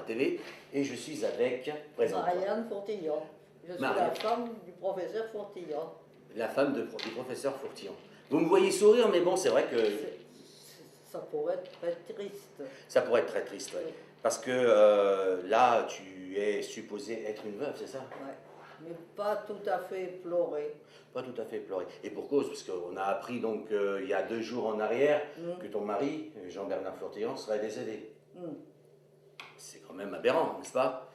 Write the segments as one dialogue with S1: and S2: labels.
S1: la télé et je suis avec...
S2: Marianne Fourtillon. Je suis la femme du professeur Fourtillon.
S1: La femme du professeur Fourtillon. Vous me voyez sourire, mais bon, c'est vrai que...
S2: Ça pourrait être très triste.
S1: Ça pourrait être très triste, oui. Parce que là, tu es supposée être une veuve, c'est ça?
S2: Oui, mais pas tout à fait pleurer.
S1: Pas tout à fait pleurer. Et pour cause, parce qu'on a appris donc il y a 2 jours en arrière que ton mari, Jean-Bernard Fourtillon, serait décédé. C'est quand même aberrant, n'est-ce pas?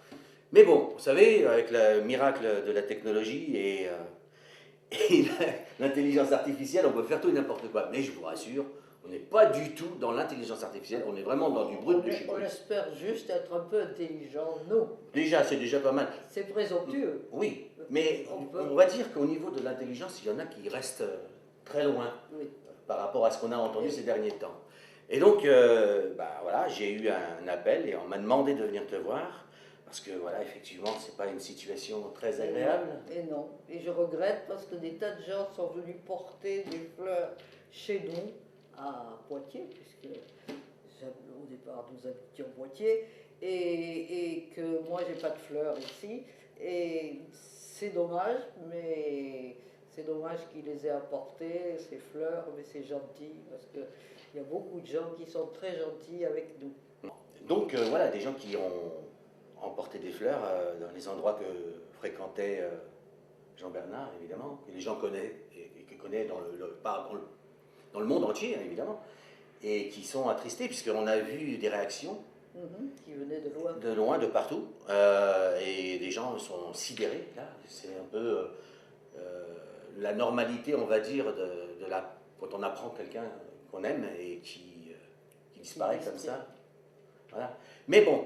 S1: Mais bon, vous savez, avec le miracle de la technologie et l'intelligence artificielle, on peut faire tout et n'importe quoi. Mais je vous rassure, on n'est pas du tout dans l'intelligence artificielle, on est vraiment dans du brut de chez brut.
S2: On espère juste être un peu intelligent, nous.
S1: Déjà, c'est déjà pas mal.
S2: C'est présomptueux.
S1: Oui, mais on va dire qu'au niveau de l'intelligence, il y en a qui restent très loin par rapport à ce qu'on a entendu ces derniers temps. Et donc, voilà, j'ai eu un appel et on m'a demandé de venir te voir. Parce que, voilà, effectivement, ce n'est pas une situation très agréable.
S2: Et non. Et je regrette parce que des tas de gens sont venus porter des fleurs chez nous, à Poitiers, puisque au départ nous habitions Poitiers, et que moi, j'ai pas de fleurs ici. Et c'est dommage, mais c'est dommage qu'il les ait apportées, ces fleurs, mais c'est gentil, parce qu'il y a beaucoup de gens qui sont très gentils avec nous.
S1: Donc, voilà, des gens qui ont emporter des fleurs dans les endroits que fréquentait Jean-Bernard, évidemment, que les gens connaissent et que connaissent dans le monde entier, hein, évidemment, et qui sont attristés, puisqu'on a vu des réactions
S2: qui venaient de loin.
S1: De loin, de partout, et des gens sont sidérés, là, c'est un peu la normalité, on va dire, quand on apprend quelqu'un qu'on aime et qui disparaît comme ça. Voilà. Mais bon,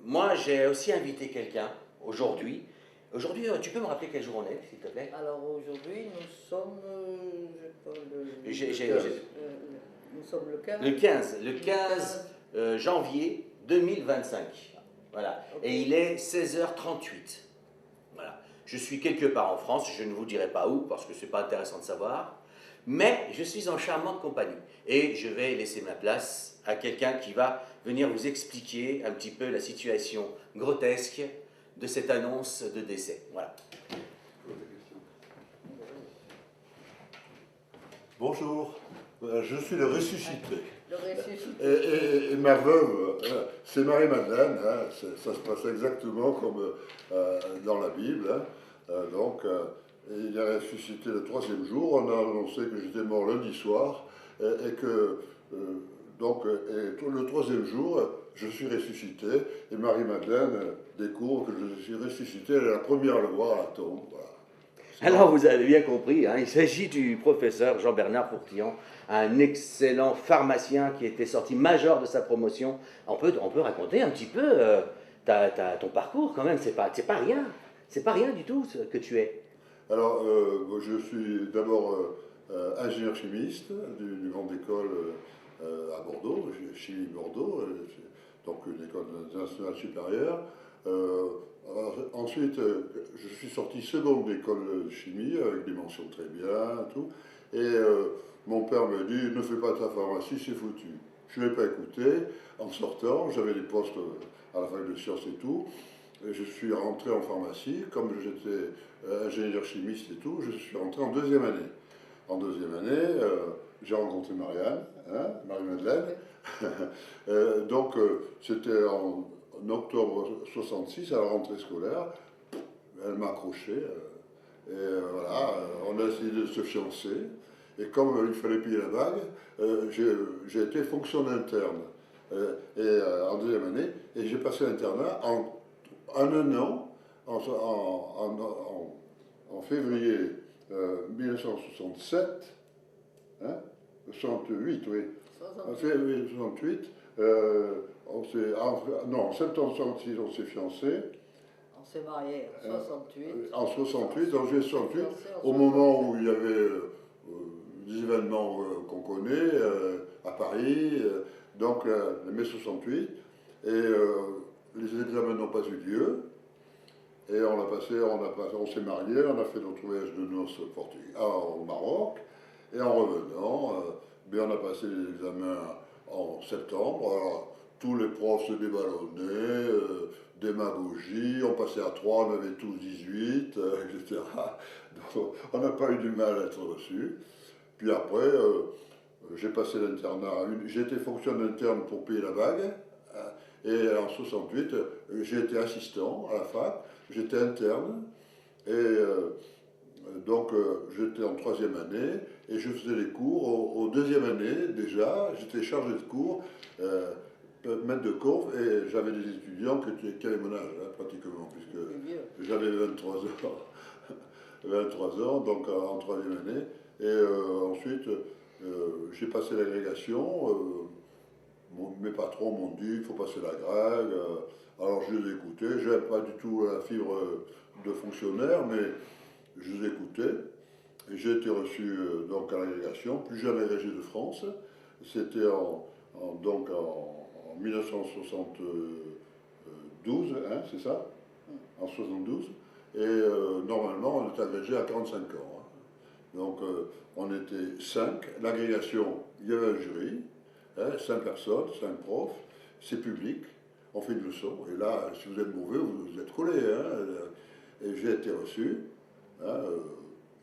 S1: moi, j'ai aussi invité quelqu'un aujourd'hui. Aujourd'hui, tu peux me rappeler quel jour on est, s'il te plaît?
S2: Alors aujourd'hui, nous sommes, nous sommes
S1: le 15 janvier 2025. Voilà. Okay. Et il est 16h38. Voilà. Je suis quelque part en France, je ne vous dirai pas où, parce que ce n'est pas intéressant de savoir. Mais je suis en charmante compagnie. Et je vais laisser ma place à quelqu'un qui va venir vous expliquer un petit peu la situation grotesque de cette annonce de décès. Voilà.
S3: Bonjour, je suis le ressuscité.
S2: Le ressuscité.
S3: Et ma veuve, c'est Marie-Madeleine, hein, ça se passe exactement comme dans la Bible. Hein, donc, il est ressuscité le 3e jour, on a annoncé que j'étais mort lundi soir, et que... Donc, le 3e jour, je suis ressuscité, et Marie-Madeleine découvre que je suis ressuscité, elle est la première à le voir à la tombe. Voilà.
S1: Alors, vous avez bien compris, hein, il s'agit du professeur Jean-Bernard Fourtillon, un excellent pharmacien qui était sorti major de sa promotion. On peut raconter un petit peu ton parcours quand même, c'est pas rien du tout ce que tu es.
S3: Alors, je suis d'abord ingénieur chimiste d'une grande école à Bordeaux, Chimie Bordeaux, donc une école nationale supérieure. Ensuite, je suis sorti seconde d'école de chimie avec des mentions très bien, tout. Et mon père me dit, ne fais pas ta pharmacie, c'est foutu. Je ne l'ai pas écouté. En sortant, j'avais des postes à la fac de sciences et tout. Et je suis rentré en pharmacie, comme j'étais ingénieur chimiste et tout, je suis rentré en 2e année. En 2e année, j'ai rencontré Marianne, hein, Marie-Madeleine. Donc, c'était en octobre 66, à la rentrée scolaire. Elle m'a accroché. Et voilà, on a essayé de se fiancer. Et comme il fallait payer la bague, j'ai été fonction interne. En 2e année, et j'ai passé l'internat en un an, en février 1967, hein, 68, oui. En février 68, en septembre 66, on s'est fiancés.
S2: On s'est mariés en 68.
S3: En 68, en juillet 68, au moment où il y avait des événements qu'on connaît, à Paris, donc le mai 68, et les examens n'ont pas eu lieu, et on s'est mariés, on a fait notre voyage de noces au Maroc, et en revenant, on a passé les examens en septembre. Alors, tous les profs se déballonnaient, démagogie, on passait à 3, on avait tous 18, etc. Donc, on n'a pas eu du mal à être reçu. Puis après, j'ai passé l'internat, j'ai été fonctionnaire interne pour payer la bague, et en 68, j'ai été assistant à la fac, j'étais interne, et donc j'étais en 3e année, et je faisais les cours au 2e année déjà, j'étais chargé de cours, maître de conf, et j'avais des étudiants qui avaient mon âge, hein, pratiquement, puisque j'avais 23 ans, 23 ans, donc en 3e année, et ensuite j'ai passé l'agrégation, mes patrons m'ont dit il faut passer la grève, alors je les écoutais, je n'avais pas du tout la fibre de fonctionnaire, mais je les écoutais. J'ai été reçu donc à l'agrégation, plus jeune agrégé de France, c'était donc en 1972, hein, c'est ça? En 72, et normalement on est agrégé à 45 ans. Hein. Donc on était 5, l'agrégation, il y avait un jury, hein, 5 personnes, 5 profs, c'est public, on fait une leçon, et là, si vous êtes mauvais, vous êtes collé. Hein, et j'ai été reçu, hein,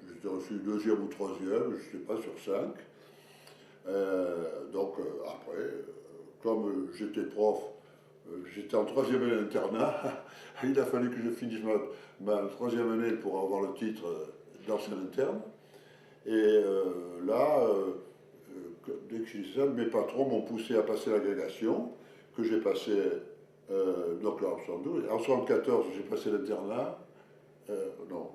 S3: j'étais reçu 2e ou 3e, je ne sais pas, sur 5. Donc après, comme j'étais prof, j'étais en 3e année d'internat, il a fallu que je finisse ma 3e année pour avoir le titre d'ancien interne. Et là, dès que je disais ça, mes patrons m'ont poussé à passer l'agrégation, que j'ai passé donc là, en 72. En 74, j'ai passé l'internat. Non,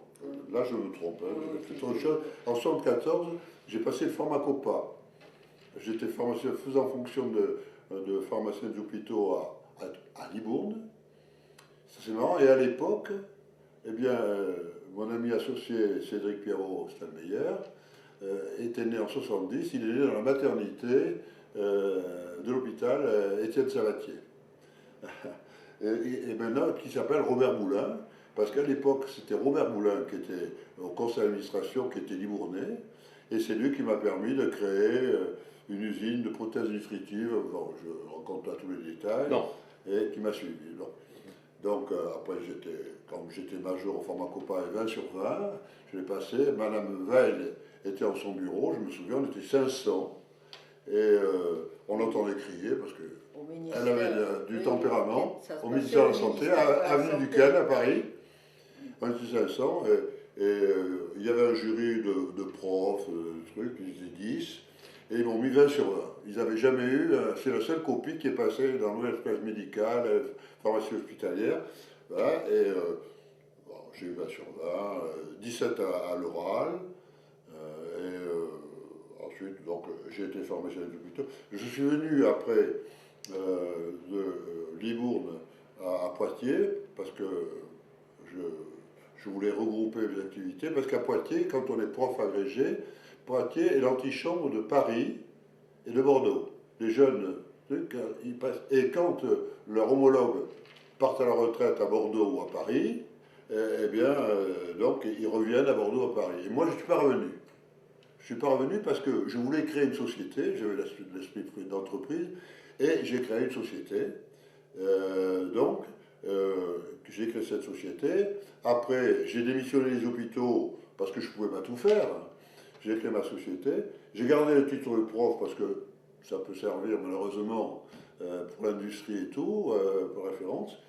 S3: là je me trompe, hein, j'ai fait autre chose. En 74, j'ai passé le pharmacopa. J'étais pharmacien faisant fonction de pharmacien des hôpitaux à Libourne. Ça c'est marrant. Et à l'époque, eh bien, mon ami associé Cédric Pierrot-Steinmeyer était né en 70, il est né dans la maternité de l'hôpital Étienne Savatier. Et maintenant, qui s'appelle Robert Moulin, parce qu'à l'époque, c'était Robert Moulin qui était au conseil d'administration, qui était libournais, et c'est lui qui m'a permis de créer une usine de prothèses nutritives, bon, je ne raconte pas tous les détails,
S1: Non.
S3: Et qui m'a suivi. Donc après, comme j'étais major au pharmacopa et 20 sur 20, je l'ai passé, Madame Veil était en son bureau, je me souviens, on était 500, et on l'entendait crier, parce que elle avait du tempérament, au ministère de la Santé, avenue du Cannes à Paris. On était 500, et il y avait un jury de profs, de trucs, ils étaient 10, et ils m'ont mis 20 sur 20. Ils n'avaient jamais eu, c'est la seule copie qui est passée dans nouvelle classe médicale, pharmacie hospitalière. Voilà, et bon, j'ai eu 20 sur 20, 17 à l'oral, et ensuite, donc, j'ai été pharmacien des hôpitaux. Je suis venu après de Libourne à Poitiers, parce que je voulais regrouper mes activités, parce qu'à Poitiers, quand on est prof agrégé, Poitiers est l'antichambre de Paris et de Bordeaux. Les jeunes, ils passent, et quand leurs homologues partent à la retraite à Bordeaux ou à Paris, eh bien, donc, ils reviennent à Bordeaux ou à Paris. Et moi, je ne suis pas revenu. Je ne suis pas revenu parce que je voulais créer une société, j'avais l'esprit d'entreprise, et j'ai créé une société. Donc, j'ai créé cette société. Après, j'ai démissionné des hôpitaux parce que je ne pouvais pas tout faire. J'ai créé ma société. J'ai gardé le titre de prof parce que ça peut servir malheureusement pour l'industrie et tout, pour référence.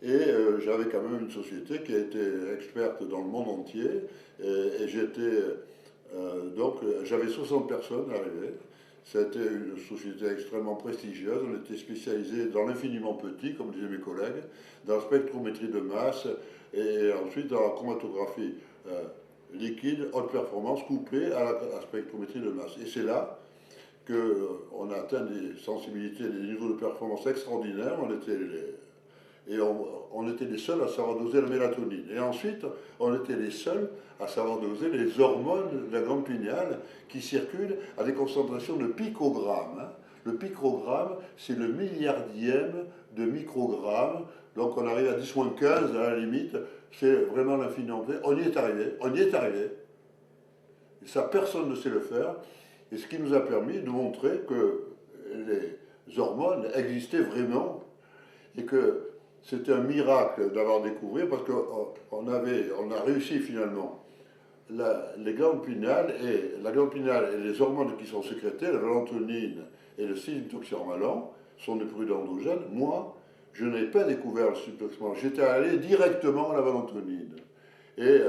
S3: Et j'avais quand même une société qui a été experte dans le monde entier. Et j'étais... donc, j'avais 60 personnes arrivées. C'était une société extrêmement prestigieuse. On était spécialisé dans l'infiniment petit, comme disaient mes collègues, dans la spectrométrie de masse et ensuite dans la chromatographie liquide, haute performance, couplée à la spectrométrie de masse. Et c'est là qu'on a atteint des sensibilités, des niveaux de performance extraordinaires. On était les seuls à savoir doser la mélatonine. Et ensuite, on était les seuls à savoir doser les hormones de la glande pinéale qui circulent à des concentrations de picogrammes. Hein. Le picogramme, c'est le milliardième de microgramme. Donc on arrive à 10-15 à la limite. C'est vraiment l'infini entier. On y est arrivé. On y est arrivé. Et ça, personne ne sait le faire. Et ce qui nous a permis de montrer que hormones existaient vraiment et que c'était un miracle d'avoir découvert parce qu'on a réussi finalement les glandes pinéales la glande pinéale et les hormones qui sont sécrétées, la mélatonine et le cytoxyrmalan, sont des produits endogènes. Moi, je n'ai pas découvert le cytoxyrmalan. J'étais allé directement à la mélatonine. Et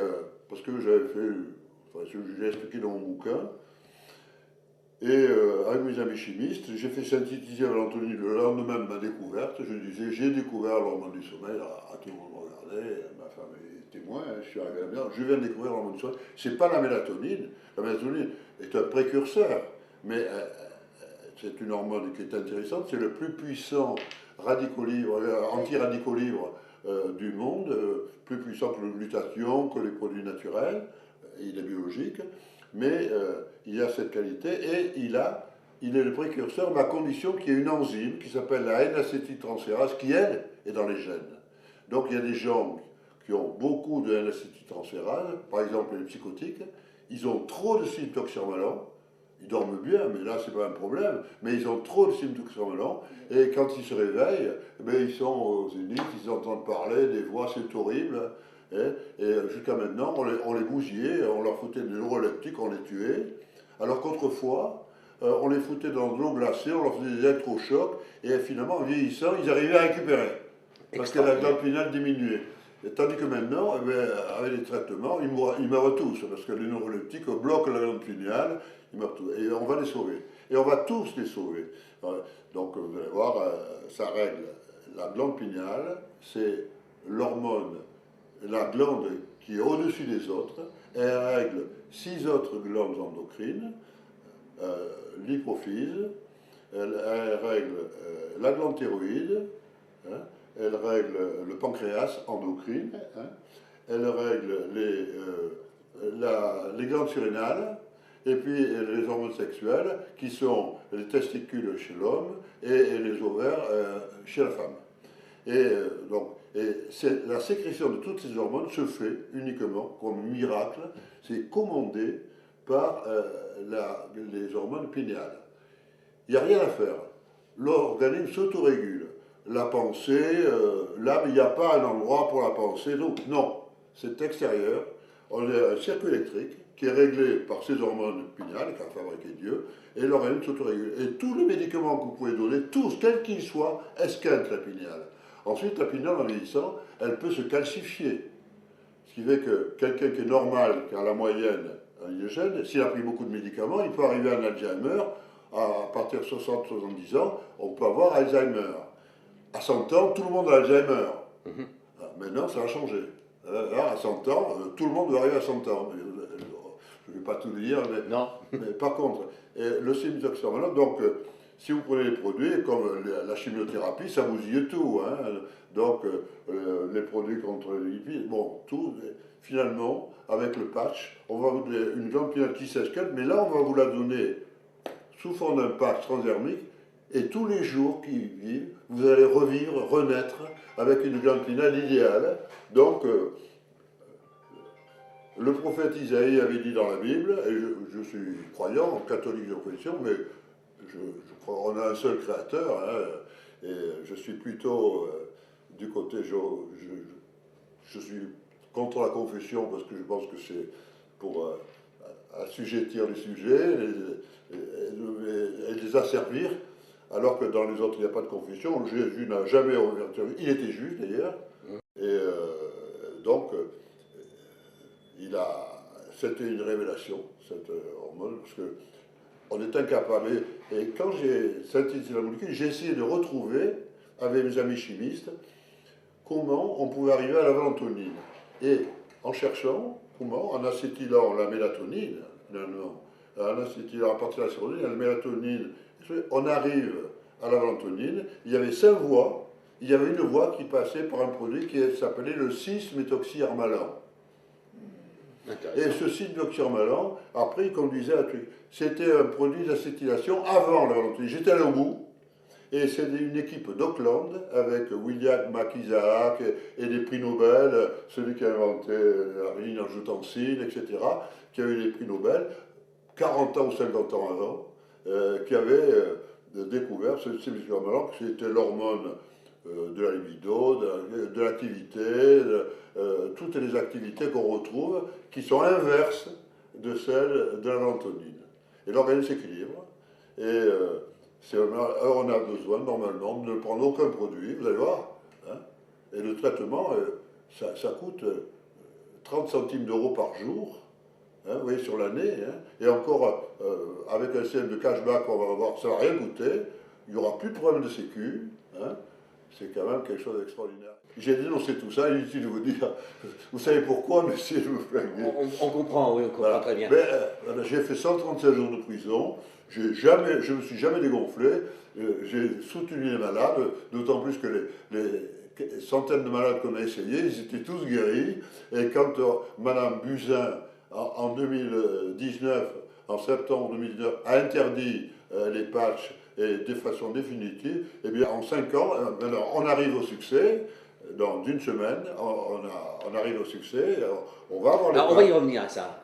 S3: parce que j'avais fait, enfin, j'ai expliqué dans mon bouquin, et avec mes amis chimistes, j'ai fait synthétiser la mélatonine le lendemain de ma découverte. Je disais, j'ai découvert l'hormone du sommeil. À tout le monde regardait, ma femme est témoin, hein, je suis arrivé à la maison, je viens de découvrir l'hormone du sommeil. C'est pas la mélatonine. La mélatonine est un précurseur, mais c'est une hormone qui est intéressante. C'est le plus puissant anti-radicaux libres du monde, plus puissant que le glutathion, que les produits naturels. Il est biologique. Mais il a cette qualité et il est le précurseur, mais à condition qu'il y ait une enzyme qui s'appelle la N-acétyltransférase qui, elle, est dans les gènes. Donc il y a des gens qui ont beaucoup de N-acétyltransférase, par exemple les psychotiques, ils ont trop de cytoxyrmalan, ils dorment bien, mais là c'est pas un problème, mais ils ont trop de cytoxyrmalan, et quand ils se réveillent, ils sont au zénith, ils entendent parler, des voix, c'est horrible. Et jusqu'à maintenant, on les bousillait, on leur foutait des neuroleptiques, on les tuait. Alors qu'autrefois, on les foutait dans de l'eau glacée, on leur faisait des électrochocs, et finalement, en vieillissant, ils arrivaient à récupérer. Parce que la glande pinéale diminuait. Et tandis que maintenant, avec les traitements, ils meurent tous, parce que les neuroleptiques bloquent la glande pinéale, ils meurent tous. Et on va les sauver. Et on va tous les sauver. Donc vous allez voir, ça règle. La glande pinéale, c'est l'hormone, la glande qui est au-dessus des autres. Elle règle 6 autres glandes endocrines, l'hypophyse, elle règle la glande thyroïde, hein, elle règle le pancréas endocrine, hein, elle règle les glandes surrénales, et puis les hormones sexuelles, qui sont les testicules chez l'homme et les ovaires chez la femme. Et la sécrétion de toutes ces hormones se fait uniquement, comme miracle, c'est commandé par les hormones pinéales. Il n'y a rien à faire. L'organisme s'autorégule. La pensée, là, il n'y a pas un endroit pour la pensée. Donc, non, c'est extérieur. On a un circuit électrique qui est réglé par ces hormones pinéales qu'a fabriqué Dieu, et l'organisme s'autorégule. Et tous les médicaments que vous pouvez donner, tous, quels qu'ils soient, esquintent la pinéale. Ensuite, la pinéale, en vieillissant, elle peut se calcifier. Ce qui fait que quelqu'un qui est normal, qui a la moyenne hygiène, s'il a pris beaucoup de médicaments, il peut arriver à un Alzheimer. À partir de 60-70 ans, on peut avoir Alzheimer. À 100 ans, tout le monde a Alzheimer. Maintenant, ça a changé. Là, à 100 ans, tout le monde doit arriver à 100 ans. Je ne vais pas tout dire, mais par contre, le cytoxyrmalan, donc, si vous prenez les produits, comme la chimiothérapie, ça bousille tout. Hein. Donc, les produits contre les lipides, bon, tout, finalement, avec le patch, on va vous donner une glande pinéale qui s'esquinte, mais là, on va vous la donner sous forme d'un patch transdermique, et tous les jours qui vivent, vous allez revivre, renaître avec une glande pinéale idéale. Donc, le prophète Isaïe avait dit dans la Bible, et je suis croyant, catholique de confession, mais je crois qu'on a un seul créateur, hein, et je suis plutôt du côté, je suis contre la confession parce que je pense que c'est pour assujettir les sujets et les asservir, alors que dans les autres, il n'y a pas de confession. Jésus n'a jamais ouvert, il était juif d'ailleurs, et donc c'était une révélation, cette hormone, parce que on est incapable. Et quand j'ai synthétisé la molécule, j'ai essayé de retrouver, avec mes amis chimistes, comment on pouvait arriver à la mélatonine. Et en cherchant comment, en acétylant la mélatonine, en acétylant à partir de la sérotonine, la mélatonine, on arrive à la mélatonine. Il y avait 5 voies. Il y avait une voie qui passait par un produit qui s'appelait le 6-méthoxyarmalan. Et ce cytoxyrmalan, après, il conduisait à un truc. C'était un produit d'acétylation avant la mélatonine. J'étais allé au bout, et c'est une équipe d'Auckland, avec William McIsaac et des prix Nobel, celui qui a inventé la ligne-angiotensin, etc., qui a eu les prix Nobel, 40 ans ou 50 ans avant, qui avait découvert ces médicaments, que c'était l'hormone de la libido, de l'activité, toutes les activités qu'on retrouve qui sont inverses de celles de la mélatonine. Et l'organisme s'équilibre. Et on a besoin normalement de ne prendre aucun produit, vous allez voir. Hein, et le traitement, ça coûte 30 centimes d'euros par jour. Hein, vous voyez, sur l'année, hein, et encore avec un système de cashback qu'on va avoir, ça ne va rien coûter, il n'y aura plus de problème de sécu, hein, c'est quand même quelque chose d'extraordinaire. J'ai dénoncé tout ça, inutile de vous dire, vous savez pourquoi, monsieur, je vous fais
S1: On comprend, oui, on comprend
S3: voilà.
S1: très bien.
S3: Mais, j'ai fait 137 jours de prison, je ne me suis jamais dégonflé, j'ai soutenu les malades, d'autant plus que les centaines de malades qu'on a essayés, ils étaient tous guéris, et quand Madame Buzyn, en 2019, en septembre 2019, a interdit les patchs et de façon définitive, eh bien en 5 ans, on arrive au succès. Dans une semaine, on arrive au succès, on va avoir les
S1: Alors, on va y revenir à ça.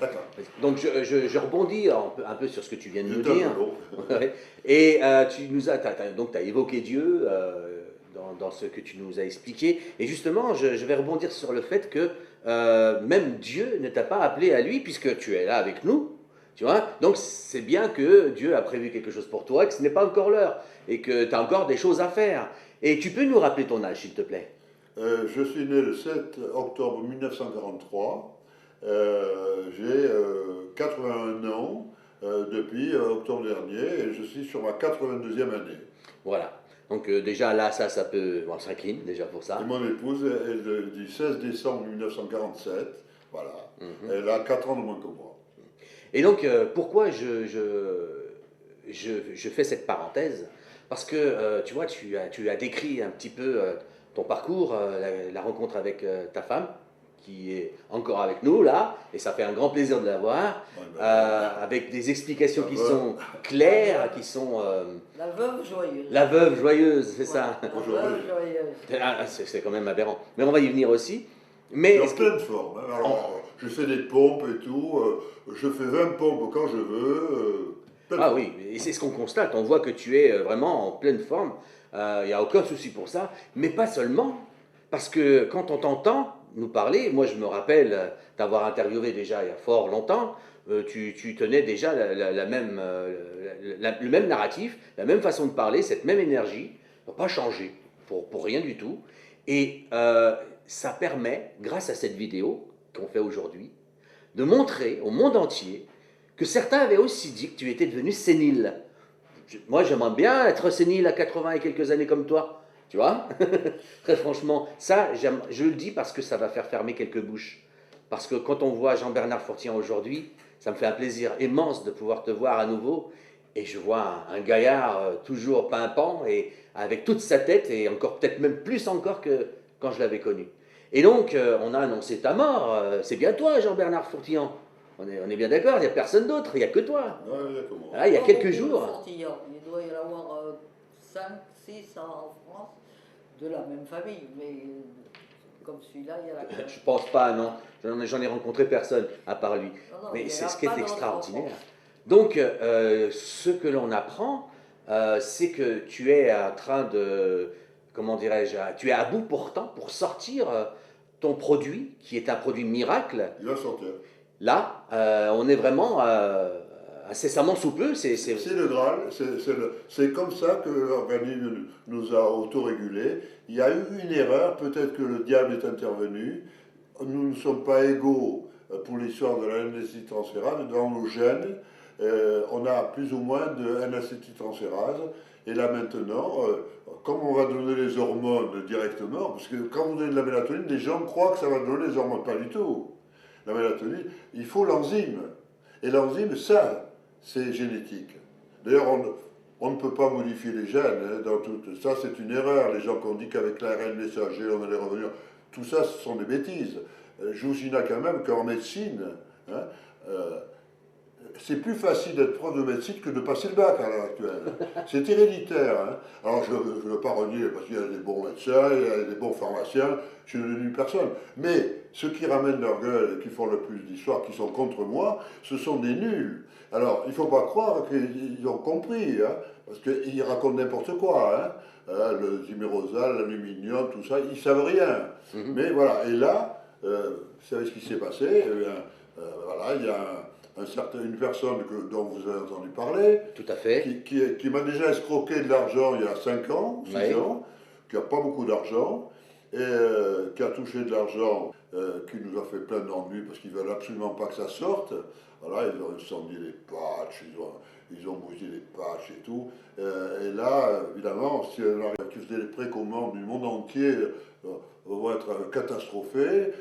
S3: D'accord.
S1: Donc je rebondis un peu sur ce que tu viens de nous
S3: J'étais
S1: dire.
S3: un peu long.
S1: Et tu nous as, donc tu as évoqué Dieu dans ce que tu nous as expliqué. Et justement, je vais rebondir sur le fait que même Dieu ne t'a pas appelé à lui, puisque tu es là avec nous. Tu vois, donc c'est bien que Dieu a prévu quelque chose pour toi, que ce n'est pas encore l'heure, et que tu as encore des choses à faire. Et tu peux nous rappeler ton âge, s'il te plaît?
S3: Je suis né le 7 octobre 1943. J'ai 81 ans depuis octobre dernier et je suis sur ma 82e année.
S1: Voilà. Donc déjà là, ça peut... On s'incline déjà pour ça.
S3: Et mon épouse est du 16 décembre 1947. Voilà. Elle a 4 ans de moins que moi.
S1: Et donc, pourquoi je fais cette parenthèse? Parce que, tu vois, tu as décrit un petit peu ton parcours, la rencontre avec ta femme, qui est encore avec nous, là, et ça fait un grand plaisir de la voir, avec des explications qui sont claires, qui sont...
S2: La veuve joyeuse.
S1: La veuve joyeuse, c'est ça.
S2: La veuve joyeuse.
S1: C'est quand même aberrant. Mais on va y venir aussi. Mais
S3: en pleine forme. Hein. Alors, je fais des pompes et tout. Je fais 20 pompes quand je veux.
S1: Ah oui, et c'est ce qu'on constate. On voit que tu es vraiment en pleine forme. Il n'y a aucun souci pour ça. Mais pas seulement. Parce que quand on t'entend nous parler, moi je me rappelle t'avoir interviewé déjà il y a fort longtemps, tu tenais déjà le même narratif, la même façon de parler, cette même énergie, n'a pas changé pour rien du tout. Et ça permet, grâce à cette vidéo qu'on fait aujourd'hui, de montrer au monde entier que certains avaient aussi dit que tu étais devenu sénile. Moi, j'aimerais bien être sénile à 80 et quelques années comme toi, tu vois. Très franchement, ça, je le dis parce que ça va faire fermer quelques bouches. Parce que quand on voit Jean-Bernard Fortian aujourd'hui, ça me fait un plaisir immense de pouvoir te voir à nouveau. Et je vois un gaillard toujours pimpant et avec toute sa tête, et encore peut-être même plus encore que quand je l'avais connu. Et donc, on a annoncé ta mort. C'est bien toi, Jean-Bernard Fortian. On est bien d'accord, il n'y a personne d'autre, il n'y a que toi. Ah, il y a quelques jours.
S2: Il doit y en avoir 5, 6 en France de la même famille, mais comme celui-là, il y a la...
S1: Je pense pas, non. J'en ai rencontré personne à part lui.
S2: Non,
S1: mais c'est ce qui
S2: pas
S1: est extraordinaire.
S2: France.
S1: Donc, ce que l'on apprend, c'est que tu es en train de, comment dirais-je, tu es à bout portant pour sortir ton produit, qui est un produit miracle.
S3: Il va sortir.
S1: Là, on est vraiment incessamment sous peu. C'est
S3: le Graal, c'est comme ça que l'organisme nous a autorégulés. Il y a eu une erreur, peut-être que le diable est intervenu. Nous ne sommes pas égaux pour l'histoire de la N-acétyltransférase. Dans nos gènes, on a plus ou moins de N-acétyltransférase. Et là maintenant, comme on va donner les hormones directement, parce que quand vous donnez de la mélatonine, les gens croient que ça va donner les hormones. Pas du tout. La mélatonine, il faut l'enzyme. Et l'enzyme, ça, c'est génétique. D'ailleurs, on ne peut pas modifier les gènes. Hein, dans tout, ça, c'est une erreur. Les gens qui ont dit qu'avec l'ARN messager, on allait revenir. Tout ça, ce sont des bêtises. Je vous signale quand même qu'en médecine, hein, c'est plus facile d'être prof de médecine que de passer le bac à l'heure actuelle. C'est héréditaire. Hein. Alors, je ne veux pas renier, parce qu'il y a des bons médecins, il y a des bons pharmaciens, je ne nuis personne. Mais ceux qui ramènent leur gueule et qui font le plus d'histoire, qui sont contre moi, ce sont des nuls. Alors, il ne faut pas croire qu'ils ont compris. Hein. parce qu'ils racontent n'importe quoi, hein. Le zimérosal, l'aluminium, tout ça, ils savent rien. Mais voilà, et là, vous savez ce qui s'est passé? Eh bien, voilà, il y a une personne dont vous avez entendu parler,
S1: Tout à fait.
S3: qui m'a déjà escroqué de l'argent il y a 5 ans, 6
S1: Oui.
S3: ans, qui n'a pas beaucoup d'argent, et qui a touché de l'argent, qui nous a fait plein d'ennuis parce qu'ils ne veulent absolument pas que ça sorte. Voilà, ils ont incendié les patchs, ils ont bougé les patchs et tout. Et là, évidemment, si on arrive qui faisait les précommandes du monde entier vont être catastrophés.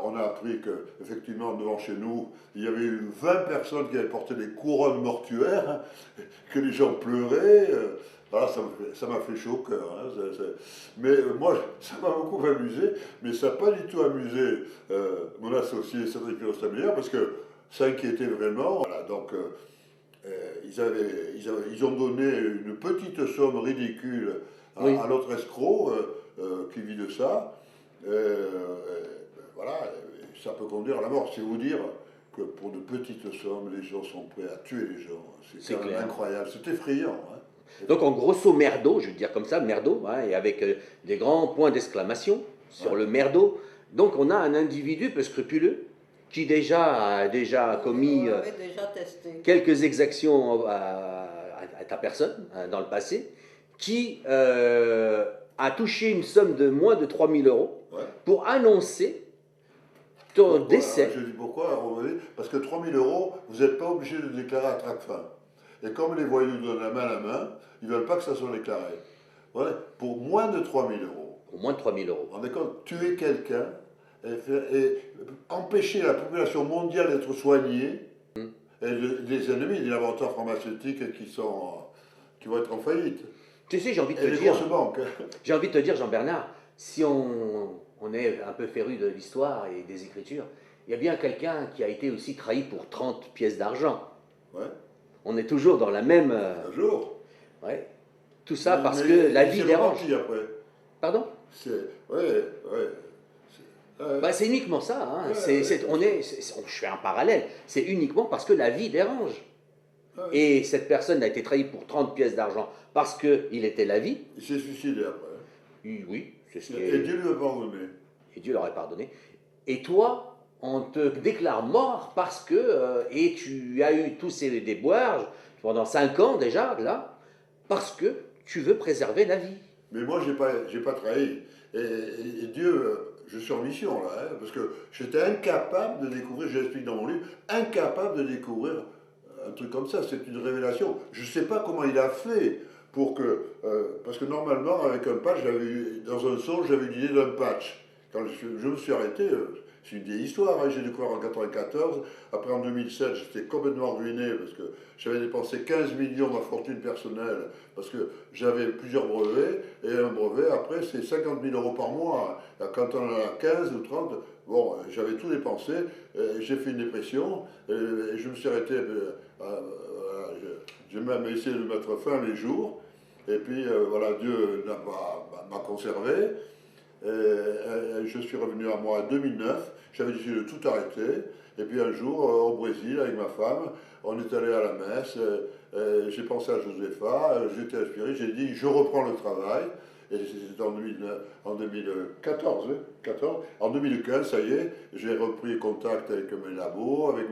S3: On a appris qu'effectivement, devant chez nous, il y avait eu 20 personnes qui avaient porté des couronnes mortuaires, que les gens pleuraient. Voilà, ça m'a fait chaud au cœur. Hein. Mais moi, ça m'a beaucoup amusé, mais ça n'a pas du tout amusé mon associé Cédric Lostameyer, parce que ça inquiétait vraiment. Voilà, donc, ils ont donné une petite somme ridicule à l'autre escroc qui vit de ça. Voilà, ça peut conduire à la mort. C'est vous dire que pour de petites sommes, les gens sont prêts à tuer les gens. C'est quand même incroyable, c'est effrayant. Hein.
S1: Donc en grosso merdo, je veux dire comme ça, merdo, hein, et avec des grands points d'exclamation sur le merdo. Donc on a un individu peu scrupuleux qui a déjà commis quelques exactions à ta personne dans le passé, qui a touché une somme de moins de 3 000 € pour annoncer ton décès.
S3: Je dis pourquoi? Parce que 3 000 €, vous n'êtes pas obligé de déclarer à Tracfin. Et comme les voyous donnent la main à la main, ils ne veulent pas que ça soit déclaré. Voilà. Pour moins de 3 000 €.
S1: Pour moins de 3 000 €.
S3: On est compte, tuer quelqu'un et empêcher la population mondiale d'être soignée, et des ennemis, des laboratoires pharmaceutiques qui vont être en faillite.
S1: Tu sais, j'ai envie de te dire, Jean-Bernard, si on est un peu féru de l'histoire et des écritures, il y a bien quelqu'un qui a été aussi trahi pour 30 pièces d'argent.
S3: Ouais.
S1: On est toujours dans la même...
S3: Toujours.
S1: Ouais. Tout ça parce que la vie dérange.
S3: Après.
S1: Pardon?
S3: Ouais.
S1: Bah, c'est uniquement ça. Hein. Je fais un parallèle. C'est uniquement parce que la vie dérange.
S3: Ouais.
S1: Et cette personne a été trahie pour 30 pièces d'argent parce qu'il était la vie.
S3: Il s'est suicidé après.
S1: Oui, c'est ce
S3: Et Dieu lui a pardonné.
S1: Et Dieu l'aurait pardonné. Et toi, on te déclare mort parce que... et tu as eu tous ces déboires pendant 5 ans déjà, là, parce que tu veux préserver la vie.
S3: Mais moi, j'ai pas trahi. Et Dieu, je suis en mission là, hein, parce que j'étais incapable de découvrir, je l'explique dans mon livre, incapable de découvrir un truc comme ça. C'est une révélation. Je ne sais pas comment il a fait pour que... parce que normalement, avec un patch, dans un songe, j'avais l'idée d'un patch. Quand je me suis arrêté, c'est une vieille histoire, hein, j'ai découvert en 1994, après en 2007, j'étais complètement ruiné parce que j'avais dépensé 15 millions de ma fortune personnelle, parce que j'avais plusieurs brevets, et un brevet, après, c'est 50 000 € par mois. Quand on en a 15 ou 30, bon, j'avais tout dépensé, j'ai fait une dépression, et je me suis arrêté, j'ai même essayé de mettre fin les jours, et puis voilà, Dieu m'a conservé. Je suis revenu à moi en 2009, j'avais décidé de tout arrêter, et puis un jour, au Brésil, avec ma femme, on est allé à la messe, j'ai pensé à Josepha, j'étais inspiré, j'ai dit je reprends le travail, et c'était en 2014, en 2015, ça y est, j'ai repris contact avec mes labos, avec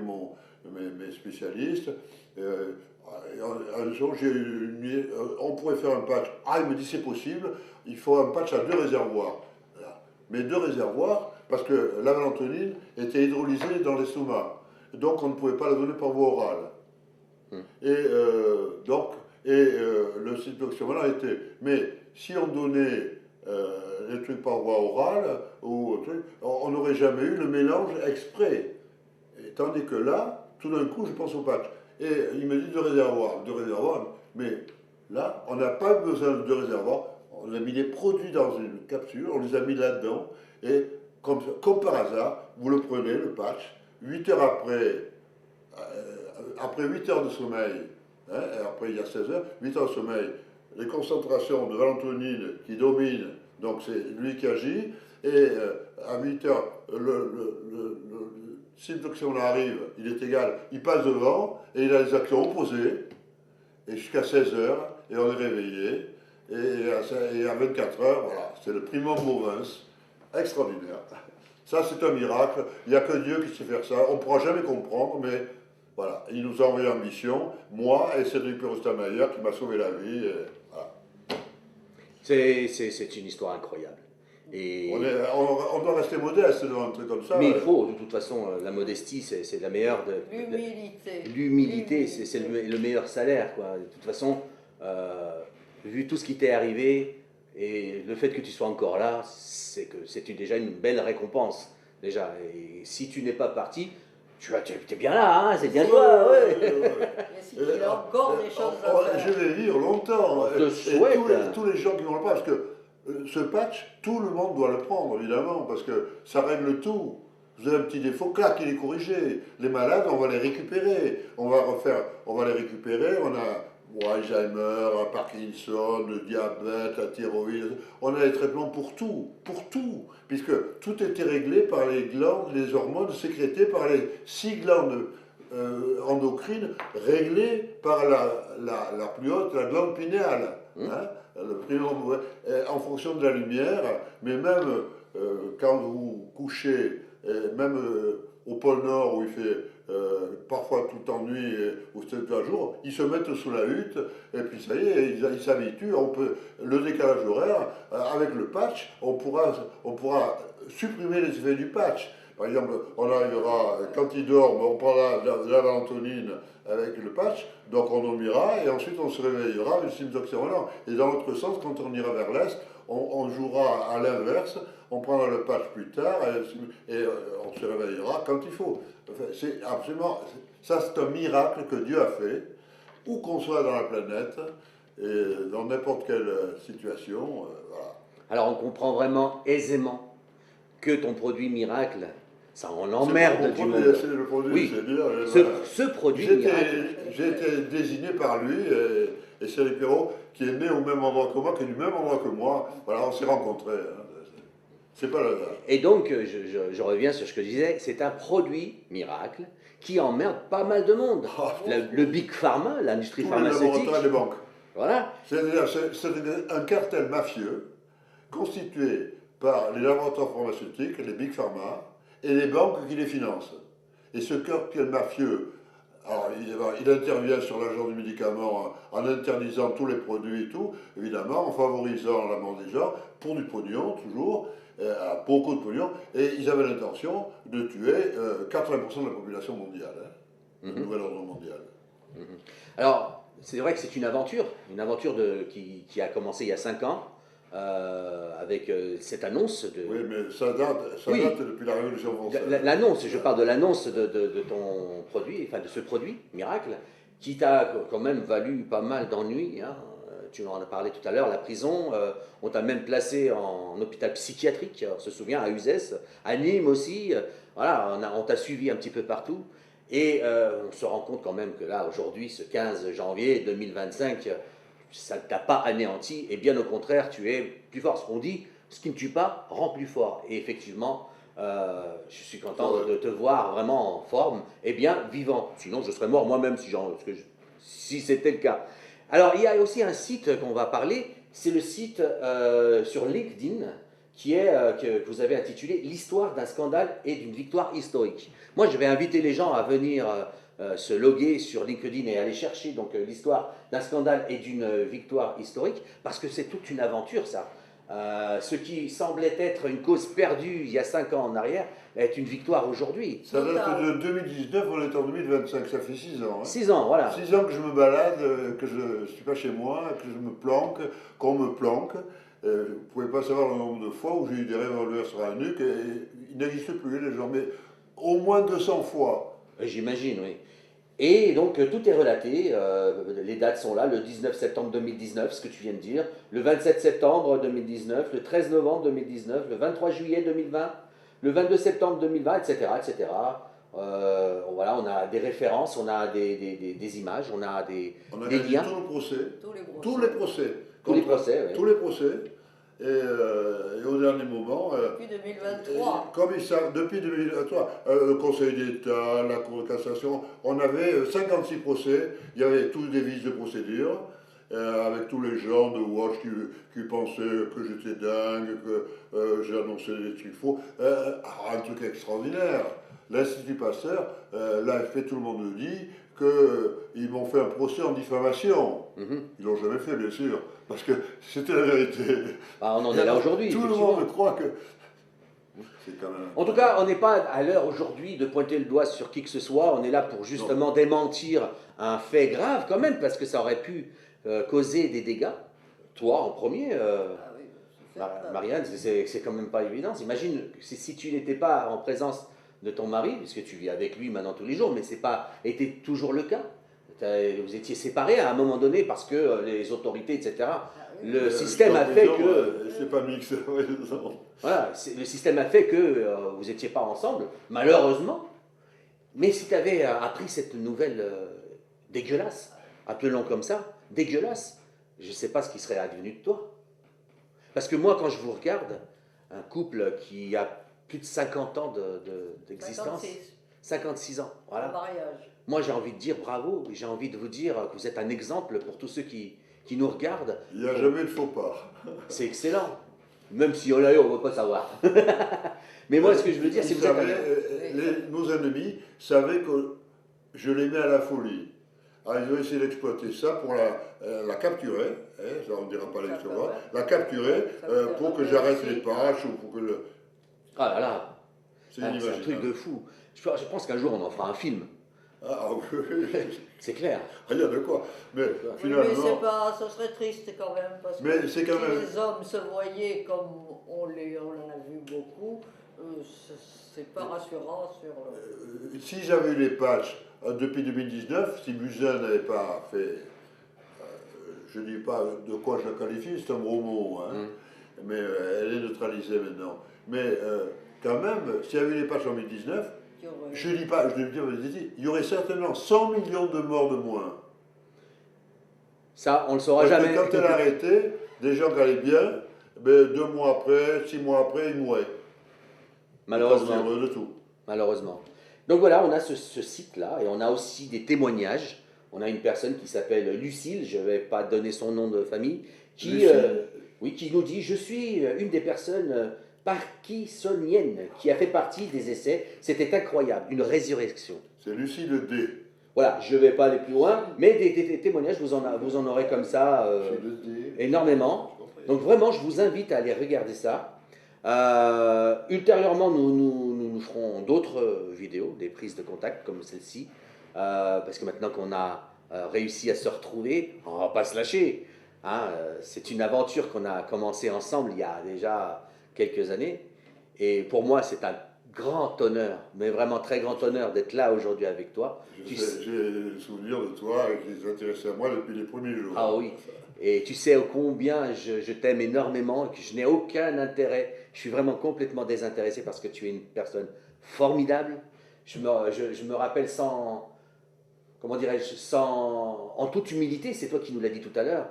S3: mes spécialistes. Un jour, on pourrait faire un patch. Ah, il me dit c'est possible, il faut un patch à 2 réservoirs. Mais 2 réservoirs, parce que la mélatonine était hydrolysée dans l'estomac. Donc on ne pouvait pas la donner par voie orale. Et le cycloxamol a été. Mais si on donnait les trucs par voie orale, on n'aurait jamais eu le mélange exprès. Et tandis que là, tout d'un coup, je pense au patch. Et il me dit 2 réservoirs, mais là, on n'a pas besoin de 2 réservoirs. On a mis les produits dans une capsule, on les a mis là-dedans, et comme par hasard, vous le prenez, le patch, 8 heures après 8 heures de sommeil, hein, et après il y a 16 heures, 8 heures de sommeil, les concentrations de mélatonine qui dominent, donc c'est lui qui agit, et à 8 heures, si le cycloxamol arrive, il est égal, il passe devant, et il a les actions opposées, et jusqu'à 16 heures, et on est réveillé. Et à 24 heures, voilà, c'est le primum movens, extraordinaire. Ça, c'est un miracle. Il n'y a que Dieu qui sait faire ça. On ne pourra jamais comprendre, mais voilà. Il nous a envoyé en mission, moi et Cédric Perrostamayer, qui m'a sauvé la vie. Et voilà.
S1: C'est une histoire incroyable. Et...
S3: On doit rester modeste devant un truc comme ça.
S1: Mais il faut, de toute façon, la modestie, c'est la meilleure de...
S2: L'humilité.
S1: L'humilité, c'est le meilleur salaire, quoi. De toute façon, vu tout ce qui t'est arrivé, et le fait que tu sois encore là, c'est que c'est déjà une belle récompense, déjà. Et si tu n'es pas parti, tu es bien là, hein, c'est bien toi, ouais.
S2: Il y a encore des choses à faire.
S3: Je vais vivre longtemps.
S1: Je te souhaite.
S3: Tous les gens qui vont le prendre, parce que ce patch, tout le monde doit le prendre, évidemment, parce que ça règle tout. Vous avez un petit défaut, clac, il est corrigé. Les malades, on va les récupérer. On va les récupérer. On a Alzheimer, Parkinson, le diabète, la thyroïde. On a les traitements pour tout, puisque tout était réglé par les glandes, les hormones sécrétées par les 6 glandes endocrines, réglées par la plus haute, la glande pinéale. Hein, en fonction de la lumière, mais même quand vous couchez, même au pôle Nord où il fait parfois tout en nuit ou 7 jours jour, ils se mettent sous la hutte et puis ça y est, ils s'habituent. Le décalage horaire, avec le patch, on pourra supprimer les effets du patch. Par exemple, on arrivera, quand ils dorment, on prendra de la valentonine avec le patch, donc on dormira et ensuite on se réveillera avec le simtoxérolan. Et dans l'autre sens, quand on ira vers l'est, on jouera à l'inverse, on prendra le patch plus tard et on se réveillera quand il faut. Enfin, c'est absolument, ça c'est un miracle que Dieu a fait, où qu'on soit dans la planète, et dans n'importe quelle situation. Voilà.
S1: Alors on comprend vraiment aisément que ton produit miracle, ça en emmerde du monde.
S3: C'est le produit,
S1: oui.
S3: c'est dire.
S1: Ce produit miracle.
S3: J'ai été désigné par lui et Cédric Perrault, qui est né au même endroit que moi, qui est du même endroit que moi. Voilà, on s'est rencontrés. Hein. C'est pas le hasard.
S1: Et donc, je reviens sur ce que je disais, c'est un produit miracle qui emmerde pas mal de monde. Le Big Pharma, l'industrie pharmaceutique.
S3: Les laboratoires et les banques.
S1: Voilà.
S3: C'est un cartel mafieux constitué par les laboratoires pharmaceutiques, les Big Pharma, et les banques qui les financent. Et ce cartel mafieux, alors, il intervient sur l'argent du médicament en interdisant tous les produits et tout, évidemment, en favorisant la vente des gens, pour du pognon, toujours, beaucoup de pognon, et ils avaient l'intention de tuer 80% de la population mondiale, hein, le nouvel ordre mondial.
S1: Alors, c'est vrai que c'est une aventure qui a commencé il y a 5 ans, avec cette annonce de...
S3: Oui, mais ça date depuis la Révolution française.
S1: L'annonce, je parle de l'annonce de ton produit, enfin de ce produit, miracle, qui t'a quand même valu pas mal d'ennuis, hein. Tu en as parlé tout à l'heure, la prison, on t'a même placé en hôpital psychiatrique, on se souvient, à Uzès, à Nîmes aussi, voilà, on t'a suivi un petit peu partout, et on se rend compte quand même que là, aujourd'hui, ce 15 janvier 2025, ça ne t'a pas anéanti, et bien au contraire, tu es plus fort. Ce qu'on dit, ce qui ne tue pas, rend plus fort. Et effectivement, je suis content de te voir vraiment en forme, et bien vivant. Sinon, je serais mort moi-même si c'était le cas. Alors, il y a aussi un site qu'on va parler, c'est le site sur LinkedIn, que vous avez intitulé « L'histoire d'un scandale et d'une victoire historique ». Moi, je vais inviter les gens à venir se loguer sur LinkedIn et aller chercher donc l'histoire d'un scandale et d'une victoire historique, parce que c'est toute une aventure, ça. Ce qui semblait être une cause perdue il y a 5 ans en arrière est une victoire aujourd'hui.
S3: Ça date de 2019, on est en 2025, ça fait 6 ans. Hein.
S1: 6 ans, voilà.
S3: 6 ans que je me balade, que je ne suis pas chez moi, que je me planque, qu'on me planque. Vous ne pouvez pas savoir le nombre de fois où j'ai eu des revolvers sur la nuque, et ils n'existent plus les gens, mais au moins 200 fois.
S1: J'imagine, oui. Et donc tout est relaté, les dates sont là, le 19 septembre 2019, ce que tu viens de dire, le 27 septembre 2019, le 13 novembre 2019, le 23 juillet 2020, le 22 septembre 2020, etc. etc. Voilà, on a des références, on a des images, on a des liens.
S3: Tous les procès.
S1: Tous les procès, oui.
S3: Tous les procès. Et au dernier moment.
S2: Depuis 2023.
S3: Comme ils savent, depuis 2023, le Conseil d'État, la Cour de cassation, on avait 56 procès, il y avait tous des vices de procédure, avec tous les gens de Watch qui pensaient que j'étais dingue, que j'ai annoncé des trucs faux. Un truc extraordinaire. L'Institut Pasteur, l'AFP, tout le monde me dit qu'ils m'ont fait un procès en diffamation. Ils l'ont jamais fait, bien sûr, parce que c'était la vérité.
S1: Ah, on en est là aujourd'hui.
S3: Tout le monde croit que... C'est quand même...
S1: En tout cas, on n'est pas à l'heure aujourd'hui de pointer le doigt sur qui que ce soit. On est là pour justement démentir un fait grave quand même, parce que ça aurait pu causer des dégâts. Toi en premier,
S2: Ah oui, c'est certain.
S1: Marianne, c'est quand même pas évident. Imagine si tu n'étais pas en présence de ton mari, puisque tu vis avec lui maintenant tous les jours, mais c'est pas été toujours le cas. Vous étiez séparés à un moment donné parce que les autorités, etc.
S2: Ah oui.
S1: Le système a fait que...
S3: C'est pas mixé,
S1: Voilà, le système a fait que vous n'étiez pas ensemble, malheureusement. Mais si tu avais appris cette nouvelle dégueulasse, appelons comme ça, dégueulasse, je ne sais pas ce qui serait advenu de toi. Parce que moi, quand je vous regarde, un couple qui a plus de 50 ans d'existence, 56 ans,
S2: Voilà.
S1: voilà.
S2: Mariage.
S1: Moi, j'ai envie de dire bravo, j'ai envie de vous dire que vous êtes un exemple pour tous ceux qui nous regardent.
S3: Il n'y a jamais de faux pas.
S1: C'est excellent. Même si on l'a eu, on ne va pas savoir. Mais moi, ce que je veux dire, c'est que vous êtes
S3: nos ennemis savaient que je les mets à la folie. Alors, ils ont essayé d'exploiter ça pour la capturer, hein, ça on ne dira pas l'extrêmement, la capturer pour que j'arrête les pages ou pour que le...
S1: Ah là là,
S3: C'est
S1: c'est un
S3: inimaginable.
S1: truc de fou. Je pense qu'un jour, on en fera un film.
S3: Ah oui,
S1: C'est clair.
S3: il y a de quoi. Mais
S2: Oui,
S3: finalement...
S2: mais c'est pas, ça serait triste quand même, parce que
S3: Mais c'est quand
S2: si
S3: même-
S2: les hommes se voyaient comme on en a vu beaucoup, c'est pas rassurant sur le...
S3: Si j'avais eu les patchs depuis 2019, si Buzyn n'avait pas fait, je ne dis pas de quoi je la qualifie, c'est un gros mot, hein, mais elle est neutralisée maintenant. Mais quand même, s'il y avait eu les patchs en 2019, je ne dis pas, je dis, il y aurait certainement 100 millions de morts de moins.
S1: Ça, on le saura
S3: Parce
S1: jamais.
S3: que quand elle a arrêté, des gens qui allaient bien, ben, 2 mois après, 6 mois après, ils mouraient.
S1: Malheureusement.
S3: Ils étaient heureux de tout.
S1: Malheureusement. Donc voilà, on a ce site-là et on a aussi des témoignages. On a une personne qui s'appelle Lucille, je ne vais pas donner son nom de famille, qui nous dit « Je suis une des personnes parkinsoniennes qui a fait partie des essais. C'était incroyable, une résurrection. »
S3: C'est Lucille D.
S1: Voilà, je ne vais pas aller plus loin, mais des témoignages, vous en aurez comme ça énormément. Donc vraiment, je vous invite à aller regarder ça. Ultérieurement, nous ferons d'autres vidéos, des prises de contact comme celle-ci, parce que maintenant qu'on a réussi à se retrouver, on ne va pas se lâcher. Hein, c'est une aventure qu'on a commencé ensemble il y a déjà quelques années, et pour moi c'est un grand honneur, mais vraiment très grand honneur d'être là aujourd'hui avec toi.
S3: J'ai le souvenir de toi qui s'intéressait à moi depuis les premiers jours.
S1: Ah oui, et tu sais combien je t'aime énormément, que je n'ai aucun intérêt, je suis vraiment complètement désintéressé parce que tu es une personne formidable. Je me rappelle comment dirais-je, en toute humilité, c'est toi qui nous l'as dit tout à l'heure,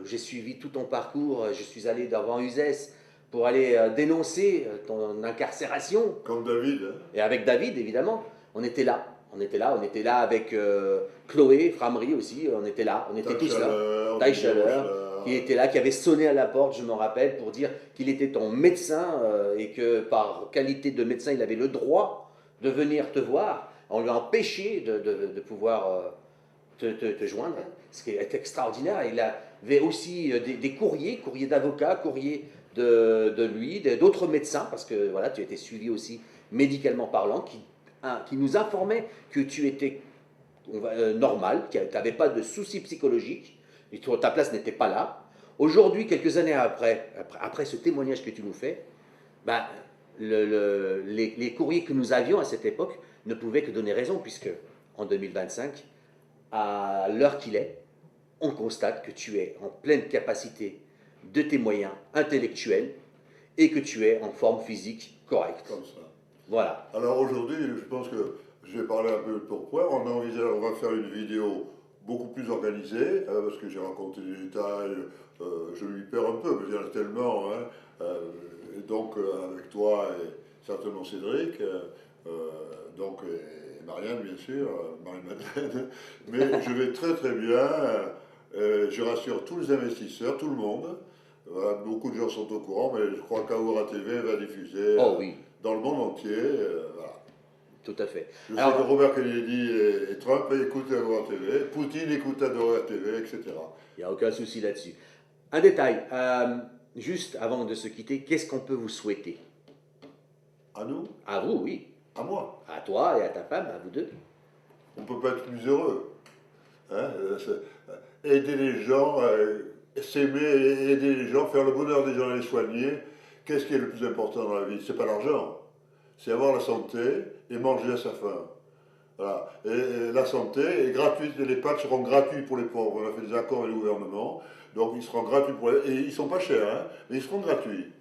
S1: j'ai suivi tout ton parcours, je suis allé devant Uzès pour aller dénoncer ton incarcération.
S3: Comme David. Hein.
S1: Et avec David, évidemment, on était là avec Chloé, Framery aussi, on était tous là. Taille Chaleur, qui était là, qui avait sonné à la porte, je me rappelle, pour dire qu'il était ton médecin et que par qualité de médecin, il avait le droit de venir te voir. On lui a empêché de pouvoir te joindre, ce qui est extraordinaire. Il avait aussi des courriers d'avocats, courriers de lui, d'autres médecins, parce que voilà, tu étais suivi aussi médicalement parlant, qui nous informaient que tu étais normal, que tu n'avais pas de soucis psychologiques, et ta place n'était pas là. Aujourd'hui, quelques années après ce témoignage que tu nous fais, bah, les courriers que nous avions à cette époque ne pouvaient que donner raison, puisque en 2025, à l'heure qu'il est, on constate que tu es en pleine capacité de tes moyens intellectuels et que tu es en forme physique correcte.
S3: Comme ça.
S1: Voilà.
S3: Alors aujourd'hui, je pense que je vais parler un peu de pourquoi. On va faire une vidéo beaucoup plus organisée, parce que j'ai raconté des détails, je lui perds un peu, parce qu'il y en a tellement. Hein, donc avec toi et certainement Cédric, donc et Marianne bien sûr, Marie-Madeleine, mais je vais très très bien, je rassure tous les investisseurs, tout le monde. Voilà, beaucoup de gens sont au courant, mais je crois qu'Aura TV va diffuser
S1: Oh oui,
S3: dans le monde entier. Voilà.
S1: tout à fait.
S3: Je sais
S1: Alors,
S3: que Robert Kennedy et Trump écoutent Aura TV, Poutine écoute Aura TV, etc.
S1: il n'y a aucun souci là-dessus. Un détail, juste avant de se quitter, qu'est-ce qu'on peut vous souhaiter?
S3: À nous,
S1: À vous, oui.
S3: à moi.
S1: À toi et à ta femme, à vous deux.
S3: On ne peut pas être plus heureux. Hein, aider les gens, s'aimer, aider les gens, faire le bonheur des gens et les soigner. Qu'est-ce qui est le plus important dans la vie? C'est pas l'argent. C'est avoir la santé et manger à sa faim. Voilà. Et la santé est gratuite, et les packs seront gratuits pour les pauvres. On a fait des accords avec le gouvernement, donc ils seront gratuits pour les... Et ils ne sont pas chers, hein, mais ils seront gratuits.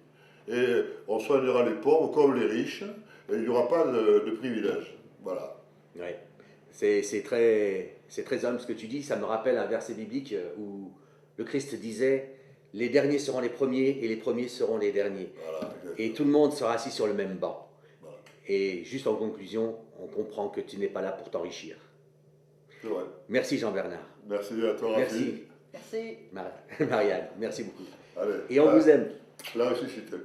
S3: Et on soignera les pauvres comme les riches, et il n'y aura pas de privilèges. Voilà.
S1: Ouais. C'est très humble ce que tu dis. Ça me rappelle un verset biblique où le Christ disait les derniers seront les premiers et les premiers seront les derniers.
S3: Voilà,
S1: Et tout le monde sera assis sur le même banc.
S3: Voilà.
S1: Et juste en conclusion, on comprend que tu n'es pas là pour t'enrichir.
S3: C'est vrai.
S1: Merci Jean-Bernard.
S3: Merci à toi,
S1: Merci
S2: Merci.
S1: Marianne. Merci beaucoup.
S3: Allez.
S1: Et on vous aime.
S3: Là aussi, c'était.